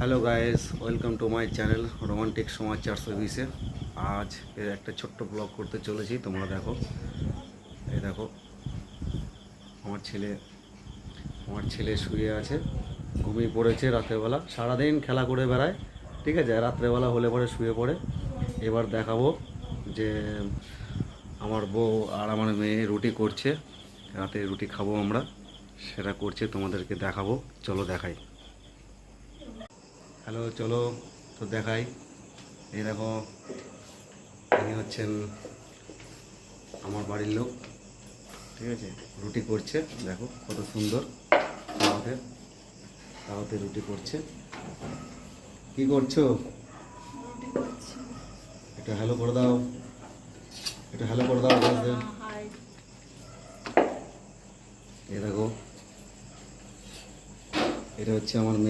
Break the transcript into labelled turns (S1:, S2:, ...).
S1: Hello guys, welcome to my channel romantic সমাজ 420-এ। আজ এর একটা ছোট্ট ব্লগ করতে চলেছি। তোমরা দেখো, এই দেখো আমার ছেলে শুয়ে আছে, ঘুমিয়ে পড়েছে। রাত্রেবেলা সারাদিন খেলা করে বেড়ায়, ঠিক আছে, রাত্রেবেলা হলে পরে শুয়ে পড়ে। এবার দেখাবো যে আমার বউ আর আমার মেয়ে রুটি করছে, রাতে রুটি খাবো আমরা, সেটা করছে, তোমাদেরকে দেখাবো। চলো দেখাই। হ্যালো, চলো তো দেখাই। এই দেখো, ইনি হচ্ছেন আমার বাড়ির লোক, ঠিক আছে, রুটি করছে। দেখো কত সুন্দর তাওয়াতে তাওয়াতে রুটি করছে। কি করছো? এটা হ্যালো করে দাও, এটা হ্যালো করে দাও বলতে। এই দেখো, এটা হচ্ছে আমার মেয়ে।